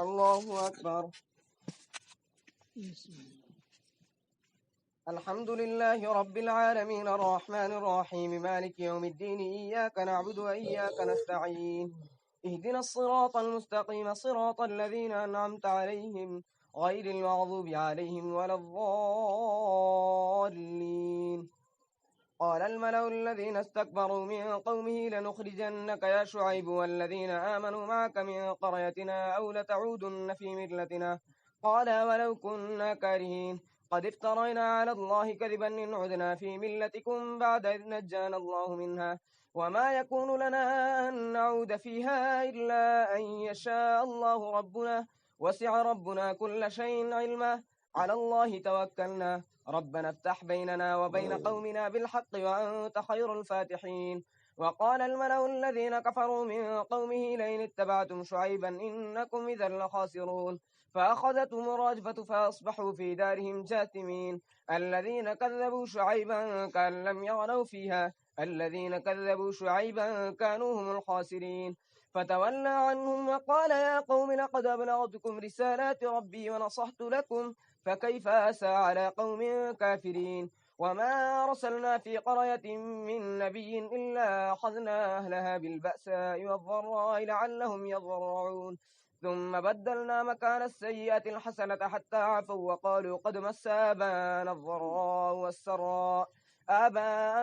الله أكبر. الحمد لله رب العالمين الرحمن الرحيم مالك يوم الدين إياك نعبد وإياك نستعين اهدنا الصراط المستقيم صراط الذين أنعمت عليهم غير المغضوب عليهم ولا الضالين. قال الملأ الذين استكبروا من قومه لنخرجنك يا شعيب والذين آمنوا معك من قريتنا أو لتعودن في ملتنا. قال ولو كنا كارهين قد افترينا على الله كذبا إن عدنا في ملتكم بعد إذ نجانا الله منها وما يكون لنا أن نعود فيها إلا أن يشاء الله ربنا وسع ربنا كل شيء علما على الله توكلنا ربنا افتح بيننا وبين قومنا بالحق وأنت خير الفاتحين. وقال الملأ الذين كفروا من قومه لئن اتبعتم شعيبا إنكم إذا لخاسرون فأخذتهم الرجفة فأصبحوا في دارهم جاثمين. الذين كذبوا شعيبا كأن لم يغنوا فيها الذين كذبوا شعيبا كانوا هم الخاسرين. فتولى عنهم وقال يا قوم لقد أبلغتكم رسالات ربي ونصحت لكم فكيف أسى على قوم كافرين. وما أرسلنا في قرية من نبي إلا أخذنا أهلها بالبأساء والضراء لعلهم يضرعون ثم بدلنا مكان السيئة الحسنة حتى عفوا وقالوا قد مس آباءنا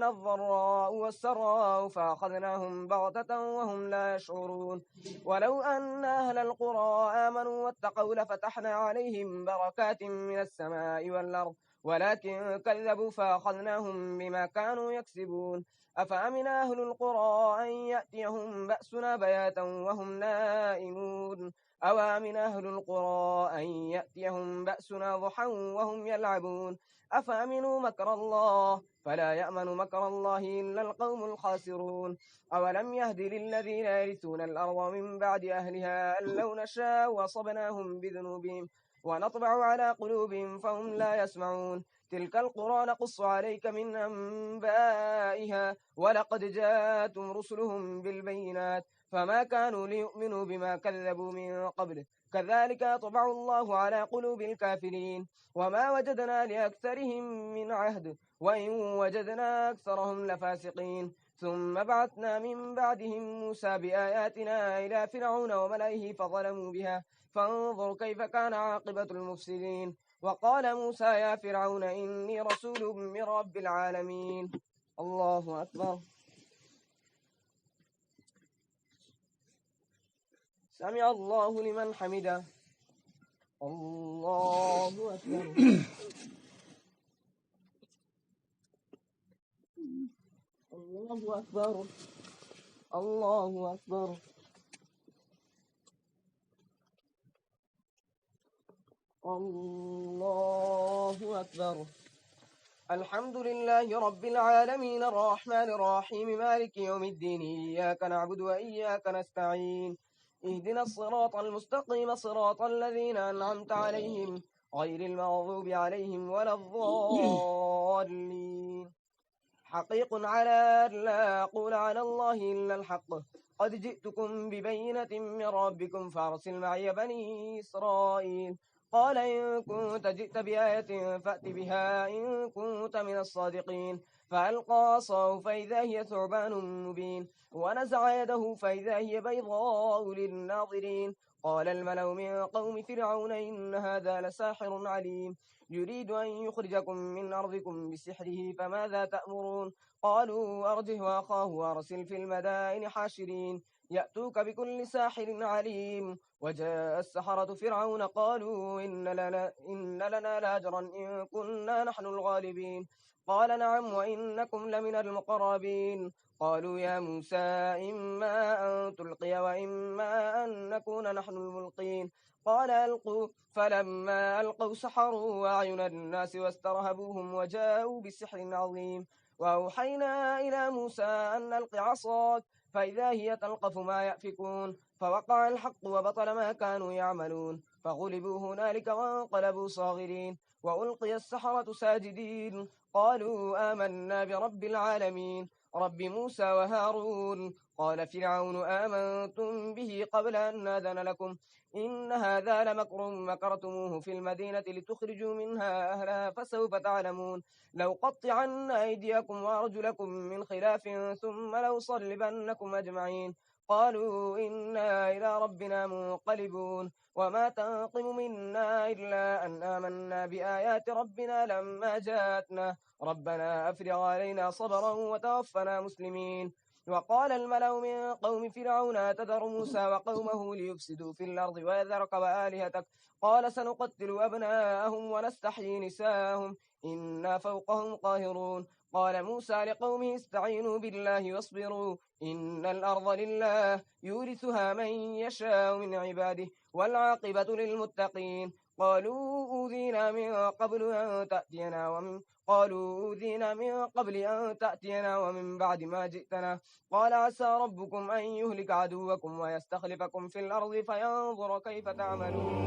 الضراء والسراء فأخذناهم بغتة وهم لا يشعرون. ولو أن أهل القرى آمنوا واتقوا لفتحنا عليهم بركات من السماء والأرض ولكن كذبوا فأخذناهم بما كانوا يكسبون. أفأمن أهل القرى أن يأتيهم بأسنا بياتا وهم نائمون أو أمن أهل القرى أن يأتيهم بأسنا ضحى وهم يلعبون. أفأمنوا مكر الله فلا يأمن مكر الله إلا القوم الخاسرون. أولم يهد للذين يرثون الأرض من بعد أهلها أن لو نشاء وصبناهم بذنوبهم ونطبع على قلوبهم فهم لا يسمعون. تلك القرى نقص عليك من أنبائها ولقد جاءتهم رسلهم بالبينات فما كانوا ليؤمنوا بما كذبوا من قبل كذلك يطبع الله على قلوب الكافرين. وما وجدنا لأكثرهم من عهد وإن وجدنا أكثرهم لفاسقين. ثم بعثنا من بعدهم موسى بآياتنا إلى فرعون وملئه فظلموا بها فانظر كيف كان عاقبة المفسدين. وقال موسى يا فرعون إني رسول من رب العالمين. الله أكبر. سمع الله لمن حمده. الله أكبر. الله أكبر. الله أكبر. الله أكبر. الحمد لله رب العالمين الرحمن الرحيم مالك يوم الدين إياك نعبد وإياك نستعين اهدنا الصراط المستقيم صراط الذين أنعمت عليهم غير المغضوب عليهم ولا الضالين. حقيق على أن لا أقول على الله إلا الحق قد جئتكم ببينة من ربكم فأرسل معي بني إسرائيل. قال إن كنت جئت بآية فأت بها إن كنت من الصادقين. فألقى عصاه فإذا هي ثعبان مبين ونزع يده فإذا هي بيضاء للناظرين. قال الملأ من قوم فرعون إن هذا لساحر عليم يريد أن يخرجكم من أرضكم بسحره فماذا تأمرون. قالوا أرجه وأخاه وأرسل في المدائن حاشرين يأتوك بكل ساحر عليم. وجاء السحرة فرعون قالوا إن لنا لأجرا إن كنا نحن الغالبين. قال نعم وإنكم لمن المقربين. قالوا يا موسى إما أن تلقي وإما أن نكون نحن الملقين. قال ألقوا فلما ألقوا سحروا أعين الناس واسترهبوهم وجاءوا بسحر عظيم. وأوحينا إلى موسى أن ألق عصاك فإذا هي تلقف ما يأفكون فوقع الحق وبطل ما كانوا يعملون فغلبوا هنالك وانقلبوا صاغرين. وألقي السحرة ساجدين قالوا آمنا برب العالمين رب موسى وهارون. قال فرعون آمنتم به قبل أن نأذن لكم إن هذا لمكر مكرتموه في المدينة لتخرجوا منها أهلها فسوف تعلمون لو قطعن أيديكم وأرجلكم من خلاف ثم لو صلبنكم أجمعين قالوا إنا إلى ربنا منقلبون وما تنقم منا إلا أن آمنا بآيات ربنا لما جاءتنا ربنا أفرغ علينا صبرا وتوفنا مسلمين وقال الملأ من قوم فرعون تذر موسى وقومه ليفسدوا في الأرض ويذرك وآلهتك قال سنقتل أبناءهم ونستحيي نساءهم إنا فوقهم قاهرون قال موسى لقومه استعينوا بالله واصبروا إن الأرض لله يورثها من يشاء من عباده والعاقبة للمتقين قالوا أوذينا من قبل أن تأتينا ومن بعد ما جئتنا قال عسى ربكم أن يهلك عدوكم ويستخلفكم في الأرض فينظر كيف تعملون